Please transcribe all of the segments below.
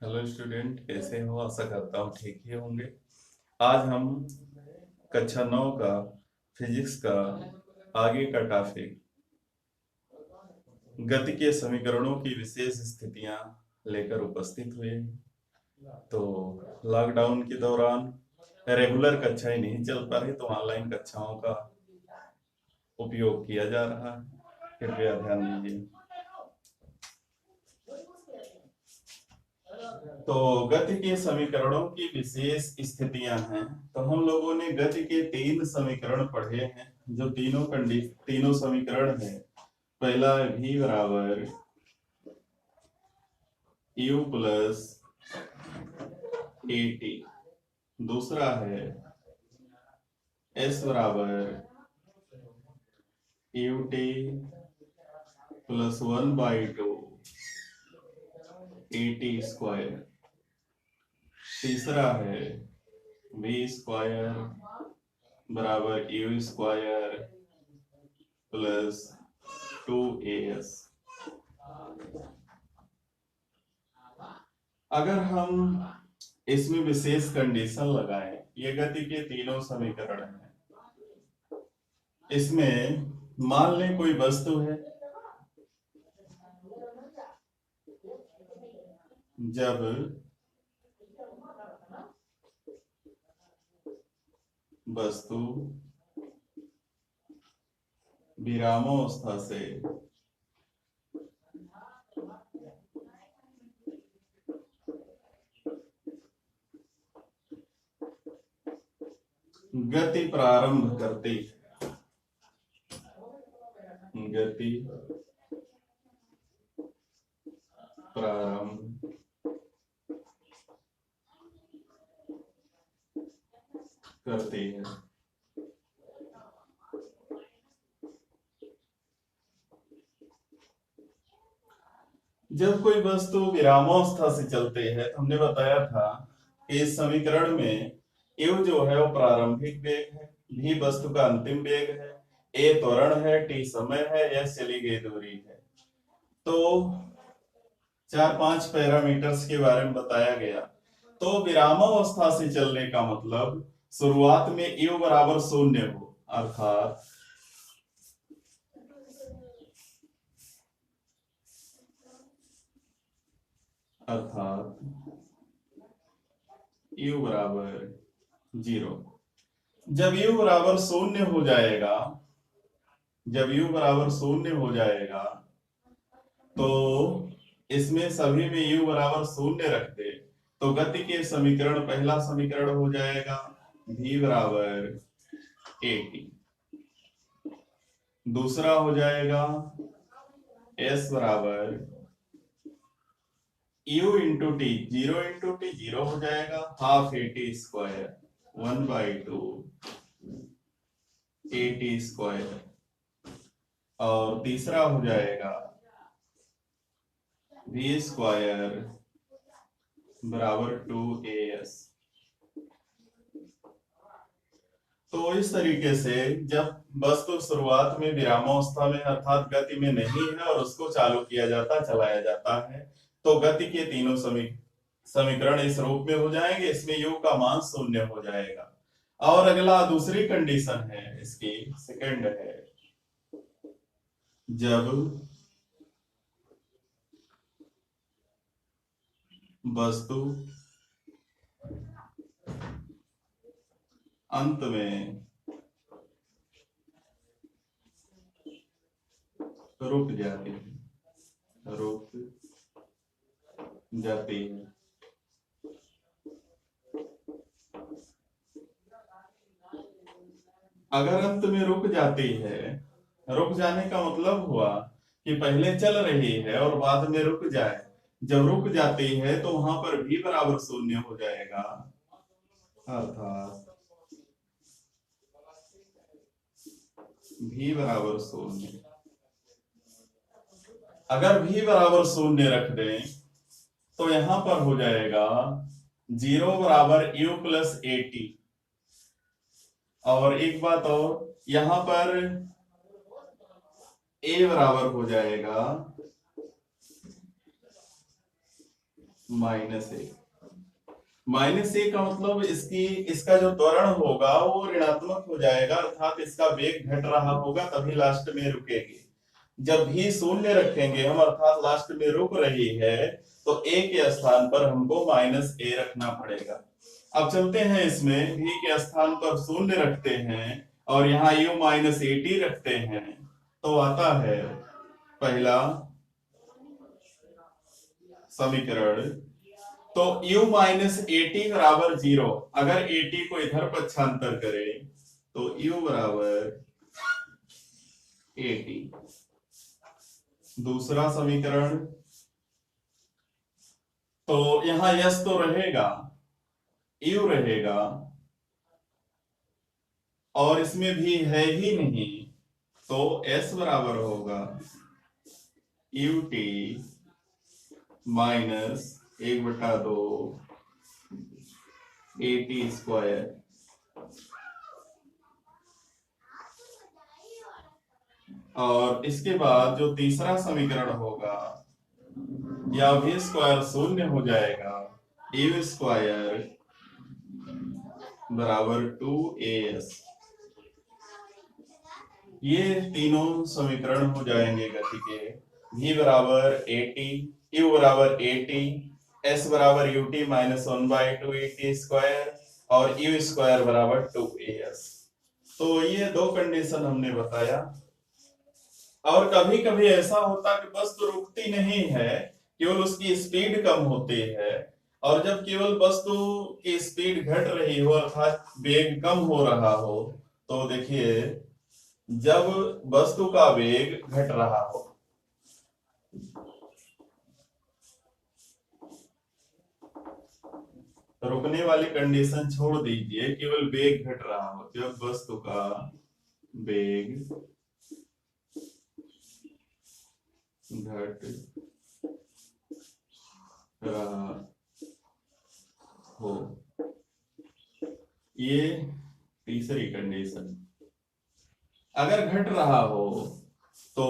Hello student, कैसे हो? आशा करता हूँ ठीक ही होंगे। आज हम कक्षा 9 का फिजिक्स का आगे का टॉपिक गति के समीकरणों की विशेष स्थितियां लेकर उपस्थित हुए हैं। तो लॉकडाउन के दौरान रेगुलर कक्षाएं नहीं चल पा रही, तो ऑनलाइन कक्षाओं का उपयोग किया जा रहा है। कृपया ध्यान दीजिए। तो गति के समीकरणों की विशेष स्थितियां हैं। तो हम लोगों ने गति के 3 समीकरण पढ़े हैं, जो तीनों समीकरण है। पहला v बराबर u प्लस ए टी। दूसरा है s बराबर U T plus 1/2 A T square. तीसरा है v स्क्वायर बराबर यू स्क्वायर प्लस 2as। अगर हम इसमें विशेष कंडीशन लगाएं, ये गति के तीनों समीकरण हैं। इसमें मान लें कोई वस्तु है, जब वस्तु विरामावस्था से गति प्रारंभ करती है, गति प्रारंभ करती है, जब कोई वस्तु विरामावस्था से चलती है, तो हमने बताया था कि इस समीकरण में u जो है वो प्रारंभिक वेग है, v वस्तु का अंतिम वेग है, a त्वरण है, t समय है, s चली गई दूरी है। तो 4-5 पैरामीटर्स के बारे में बताया गया। तो विरामावस्था से चलने का मतलब शुरुआत में u बराबर 0 हो, अर्थात u बराबर 0। जब u बराबर 0 हो जाएगा, जब u बराबर 0 हो जाएगा, तो इसमें सभी में u बराबर 0 रख दे, तो गति के समीकरण पहला समीकरण हो जाएगा v बराबर ए टी। दूसरा हो जाएगा s बराबर u into T, 0 into T 0 हो जाएगा, half A T square 1/2 A T square. और तीसरा हो जाएगा v स्क्वायर बराबर 2as। तो इस तरीके से जब वस्तु शुरुआत में विरामावस्था में अर्थात गति में नहीं है और उसको चालू किया जाता, चलाया जाता है, तो गति के तीनों समीकरण इस रूप में हो जाएंगे। इसमें u का मान 0 हो जाएगा। और अगला दूसरी कंडीशन है, इसकी सेकंड है, जब वस्तु अंत में रुक जाती है, रुक जाती है। अगर अंत में रुक जाती है, रुक जाने का मतलब हुआ कि पहले चल रही है और बाद में रुक जाए। जब रुक जाती है तो वहां पर v बराबर 0 हो जाएगा, अर्थात v बराबर 0। अगर v बराबर 0 रख दें तो यहां पर हो जाएगा 0 बराबर u प्लस ए टी। और एक बात और, यहां पर a बराबर हो जाएगा -1। -1 का मतलब इसका जो त्वरण होगा वो ऋणात्मक हो जाएगा, अर्थात इसका वेग घट रहा होगा, तभी लास्ट में रुकेगी। जब भी शून्य रखेंगे हम, अर्थात लास्ट में रुक रही है, तो a के स्थान पर हमको -a रखना पड़ेगा। अब चलते हैं, इसमें v के स्थान पर शून्य रखते हैं और यहाँ u -at रखते हैं, तो आता है पहला समीकरण। तो u -at बराबर 0। अगर at को इधर पक्षांतर करें तो u बराबर 80। दूसरा समीकरण, तो यहां यस तो रहेगा, u रहेगा, और इसमें भी है ही नहीं, तो s बराबर होगा ut -1/2 at²। और इसके बाद जो तीसरा समीकरण होगा, या v स्क्वायर शून्य हो जाएगा, u स्क्वायर बराबर 2as। ये तीनों समीकरण हो जाएंगे गति के। v बराबर 80, u बराबर 80, s बराबर ut -1/2 at² और u स्क्वायर बराबर 2as। तो ये दो कंडीशन हमने बताया। और कभी कभी ऐसा होता है कि बस तो रुकती नहीं है, केवल उसकी स्पीड कम होती है, और जब केवल वस्तु की स्पीड घट रही हो, अर्थात वेग कम हो रहा हो, तो देखिए जब वस्तु का वेग घट रहा हो, रुकने वाली कंडीशन छोड़ दीजिए, केवल वेग घट रहा हो, जब वस्तु का वेग घट रहा हो, ये तीसरी कंडीशन। अगर घट रहा हो तो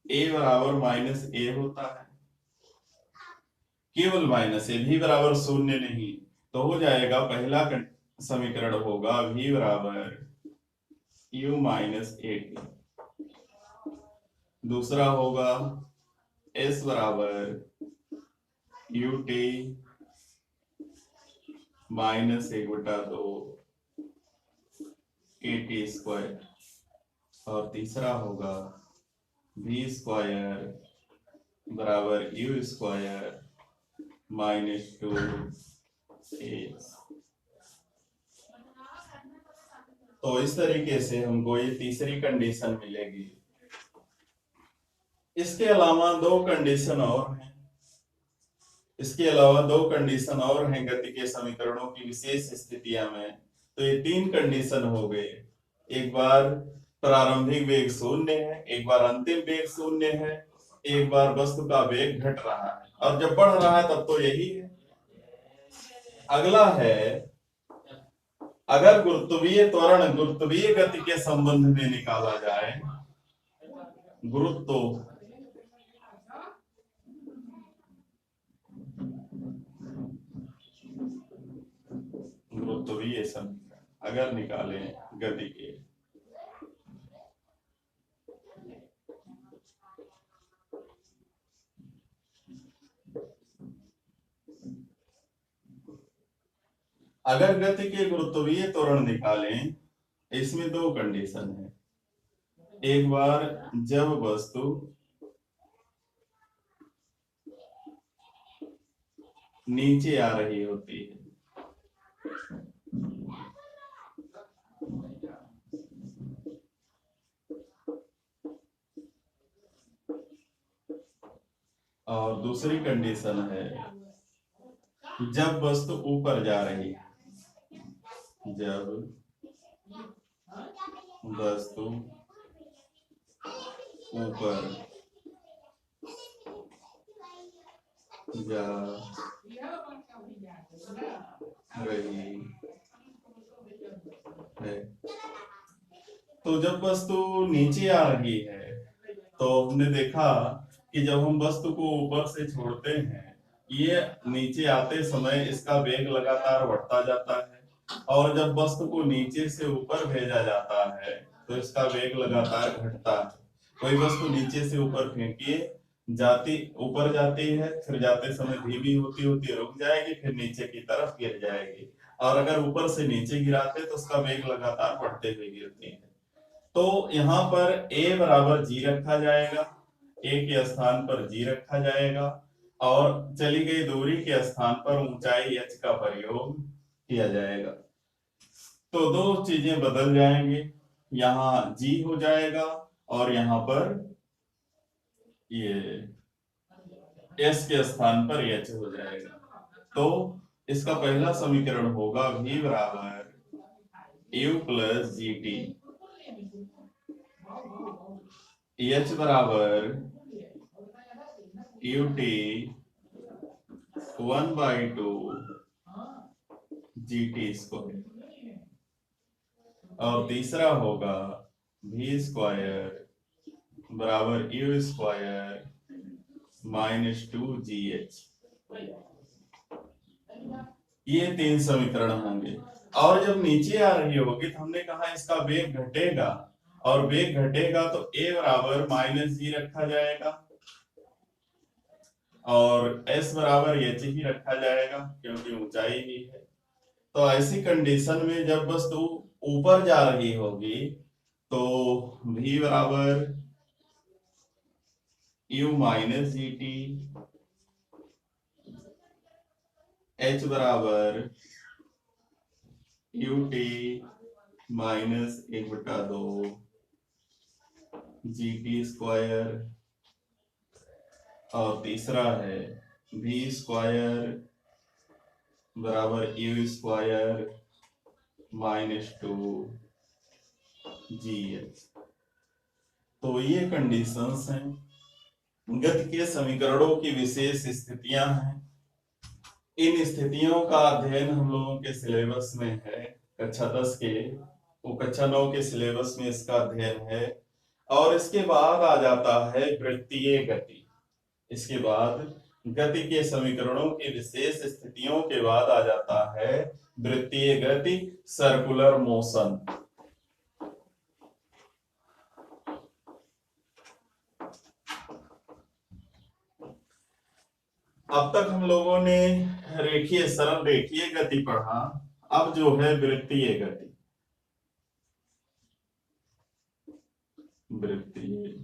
a बराबर -a होता है, केवल -a, v बराबर शून्य नहीं, तो हो जाएगा पहला समीकरण होगा v बराबर u -at। दूसरा होगा s बराबर ut -1/2 at²। और तीसरा होगा v स्क्वायर बराबर u स्क्वायर -2a। तो इस तरीके से हमको ये तीसरी कंडीशन मिलेगी। इसके अलावा दो कंडीशन और हैं, गति के समीकरणों की विशेष स्थितियां में। तो ये तीन कंडीशन हो गए, एक बार प्रारंभिक वेग शून्य है, एक बार अंतिम वेग शून्य है, एक बार वस्तु का वेग घट रहा है, और जब बढ़ रहा है तब तो यही है। अगला है, अगर गुरुत्वीय त्वरण गुरुत्वीय गति के संबंध में निकाला जाए, गुरुत्वीय समीकरण अगर निकालें गति के, अगर गति के गुरुत्वीय त्वरण निकालें, इसमें दो कंडीशन है। एक बार जब वस्तु नीचे आ रही होती है, और दूसरी कंडीशन है जब वस्तु ऊपर जा रही है। जब वस्तु ऊपर जा रही है, तो जब वस्तु नीचे आ रही है तो हमने देखा कि जब हम वस्तु को ऊपर से छोड़ते हैं, ये नीचे आते समय इसका वेग लगातार बढ़ता जाता है, और जब वस्तु को नीचे से ऊपर भेजा जाता है तो इसका वेग लगातार घटता है। कोई वस्तु नीचे से ऊपर फेंकिए, जाती ऊपर जाती है, फिर जाते समय धीमी होती होती रुक जाएगी, फिर नीचे की तरफ गिर जाएगी, और अगर ऊपर से नीचे गिराते तो उसका वेग लगातार बढ़ते हुए गिरती है। तो यहाँ पर a बराबर g रखा जाएगा, a के स्थान पर g रखा जाएगा, और चली गई दूरी के स्थान पर ऊंचाई h का प्रयोग किया जाएगा। तो दो चीजें बदल जाएंगे, यहाँ g हो जाएगा और यहाँ पर ये s के स्थान पर h हो जाएगा। तो इसका पहला समीकरण होगा v बराबर u plus G T, h बराबर U T 1/2 G T square, और तीसरा होगा v स्क्वायर बराबर यू स्क्वायर -2gh। ये तीन समीकरण होंगे, और जब नीचे आ रही होगी तो हमने कहा इसका वेग घटेगा, और वेग घटेगा तो a बराबर -g रखा जाएगा और s बराबर h ही रखा जाएगा क्योंकि ऊंचाई ही है। तो ऐसी कंडीशन में जब वस्तु ऊपर जा रही होगी तो v बराबर u minus G T, h बराबर U T -1/2 G T square, और तीसरा है v स्क्वायर बराबर यू स्क्वायर -2 जी एच। तो ये कंडीशंस हैं, गति के समीकरणों की विशेष स्थितियां हैं। इन स्थितियों का अध्ययन हम लोगों के सिलेबस में है, कक्षा 10 के, वो कक्षा 9 के सिलेबस में इसका अध्ययन है। और इसके बाद आ जाता है वृत्तीय गति। इसके बाद गति के समीकरणों की विशेष स्थितियों के बाद आ जाता है वृत्तीय गति, सर्कुलर मोशन। अब तक हम लोगों ने रेखीय सरल रेखीय गति पढ़ा, अब जो है वृत्तीय गति। वृत्तीय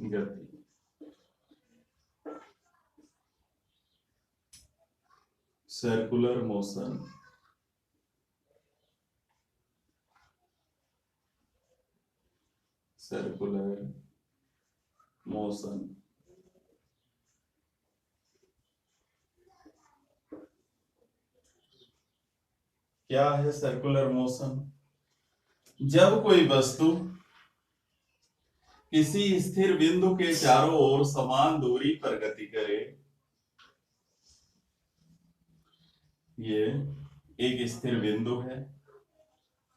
गति सर्कुलर मोशन। सर्कुलर मोशन क्या है? सर्कुलर मोशन जब कोई वस्तु किसी स्थिर बिंदु के चारों ओर समान दूरी पर गति करे, ये एक स्थिर बिंदु है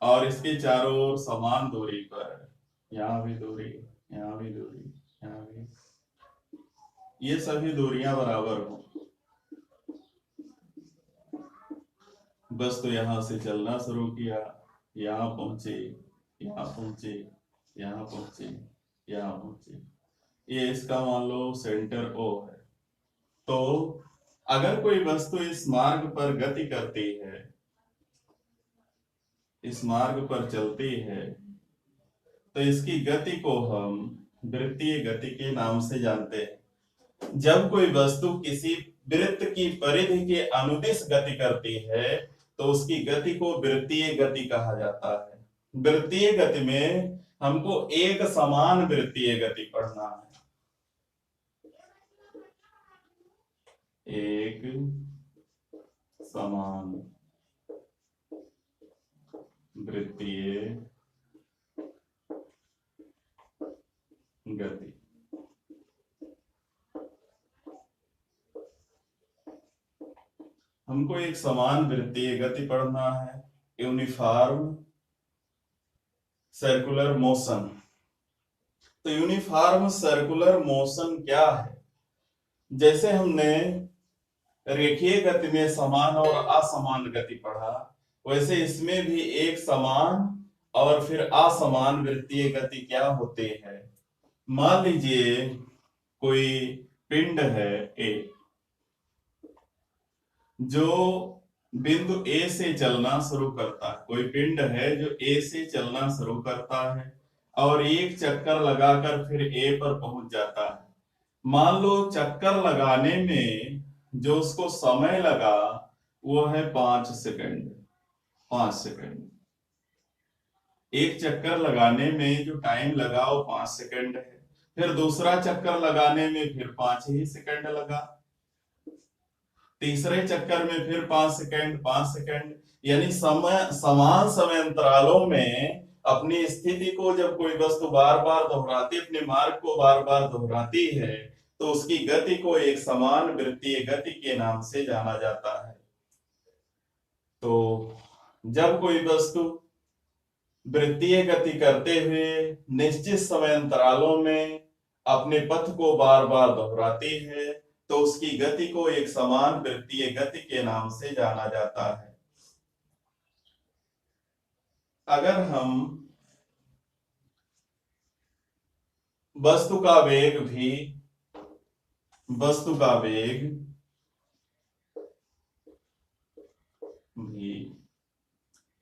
और इसके चारों ओर समान दूरी पर, यहां भी दूरी, यहां भी दूरी, यहां भी, ये सभी दूरियां बराबर हो, वस्तु यहां से चलना शुरू किया, यहां पहुंचे, यहां पहुंचे, यहां पहुंचे, यहां पहुंचे, ये इसका मान लो सेंटर O है। तो अगर कोई वस्तु इस मार्ग पर गति करती है, इस मार्ग पर चलती है, तो इसकी गति को हम वृत्तीय गति के नाम से जानते हैं। जब कोई वस्तु किसी वृत्त की परिधि के अनुदिश गति करती है तो उसकी गति को वृत्तीय गति कहा जाता है। वृत्तीय गति में हमको एक समान वृत्तीय गति पढ़ना है, एक समान वृत्तीय गति। हमको एक समान वृत्तीय गति पढ़ना है, यूनिफॉर्म सर्कुलर मोशन। तो यूनिफॉर्म सर्कुलर मोशन क्या है? जैसे हमने रेखीय गति में समान और असमान गति पढ़ा, वैसे इसमें भी एक समान और फिर असमान वृत्तीय गति क्या होती है। मान लीजिए कोई पिंड है ए, जो बिंदु ए से चलना शुरू करता है। कोई पिंड है जो ए से चलना शुरू करता है और एक चक्कर लगाकर फिर ए पर पहुंच जाता है। मान लो चक्कर लगाने में जो उसको समय लगा वो है 5 सेकंड। 5 सेकंड, एक चक्कर लगाने में जो टाइम लगा वो 5 सेकंड है। फिर दूसरा चक्कर लगाने में फिर 5 ही सेकंड लगा। तीसरे चक्कर में फिर 5 सेकंड, 5 सेकंड, यानी समान समय अंतरालों में अपनी स्थिति को जब कोई वस्तु बार बार दोहराती, अपने मार्ग को बार बार दोहराती है, तो उसकी गति को एक समान वृत्तीय गति के नाम से जाना जाता है। तो जब कोई वस्तु वृत्तीय गति करते हुए निश्चित समय अंतरालों में अपने पथ को बार बार दोहराती है, तो उसकी गति को एक समान वृत्तीय गति के नाम से जाना जाता है। अगर हम वस्तु का वेग भी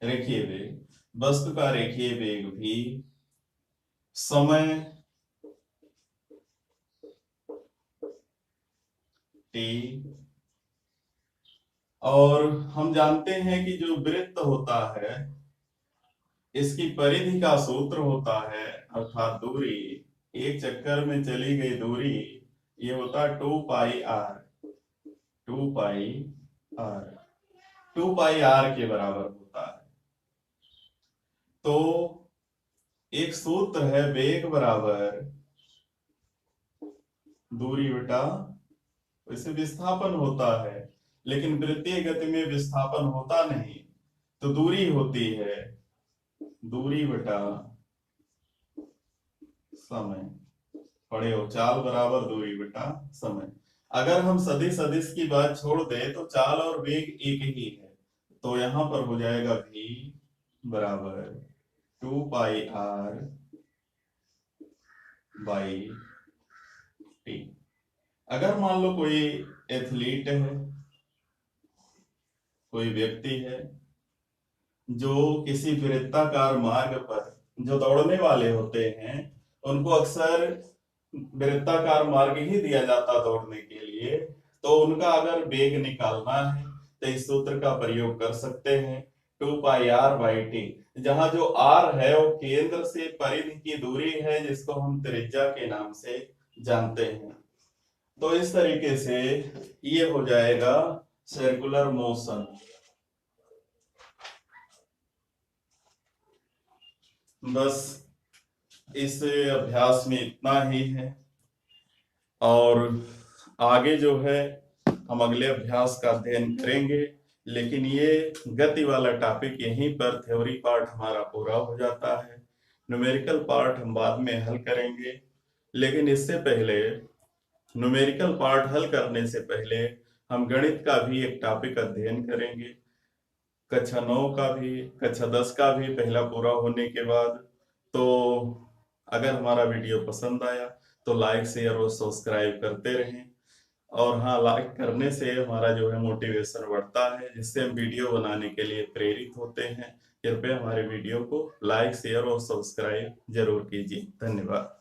रेखीय वेग, वस्तु का रेखीय वेग भी समय t, और हम जानते हैं कि जो वृत्त होता है इसकी परिधि का सूत्र होता है, अर्थात दूरी, एक चक्कर में चली गई दूरी, ये होता है 2 pi R. 2 pi R, 2 pi R के बराबर होता है। तो एक सूत्र है, वेग बराबर दूरी बटा, वैसे विस्थापन होता है लेकिन वृत्तीय गति में विस्थापन होता नहीं, तो दूरी होती है दूरी बटा समय। पढ़े हो, चाल बराबर दूरी बटा समय। अगर हम सदिश की बात छोड़ दें तो चाल और वेग एक ही है, तो यहां पर हो जाएगा v बराबर 2 पाई आर बाई टी। अगर मान लो कोई एथलीट है, कोई व्यक्ति है जो किसी वृत्ताकार मार्ग पर, जो दौड़ने वाले होते हैं उनको अक्सर वृत्ताकार मार्ग ही दिया जाता दौड़ने के लिए, तो उनका अगर वेग निकालना है तो इस सूत्र का प्रयोग कर सकते हैं, 2 पाई आर बाई टी, जहां जो आर है वो केंद्र से परिधि की दूरी है जिसको हम त्रिज्या के नाम से जानते हैं। तो इस तरीके से ये हो जाएगा सर्कुलर मोशन। बस इस अभ्यास में इतना ही है, और आगे जो है हम अगले अभ्यास का अध्ययन करेंगे, लेकिन ये गति वाला टॉपिक यहीं पर थ्योरी पार्ट हमारा पूरा हो जाता है। न्यूमेरिकल पार्ट हम बाद में हल करेंगे, लेकिन इससे पहले, न्यूमेरिकल पार्ट हल करने से पहले हम गणित का भी एक टॉपिक अध्ययन करेंगे, कक्षा 9 का भी, कक्षा 10 का भी पहला पूरा होने के बाद। तो अगर हमारा वीडियो पसंद आया तो लाइक शेयर और सब्सक्राइब करते रहें, और हाँ, लाइक करने से हमारा जो है मोटिवेशन बढ़ता है, जिससे हम वीडियो बनाने के लिए प्रेरित होते हैं। कृपया हमारे वीडियो को लाइक शेयर और सब्सक्राइब जरूर कीजिए। धन्यवाद।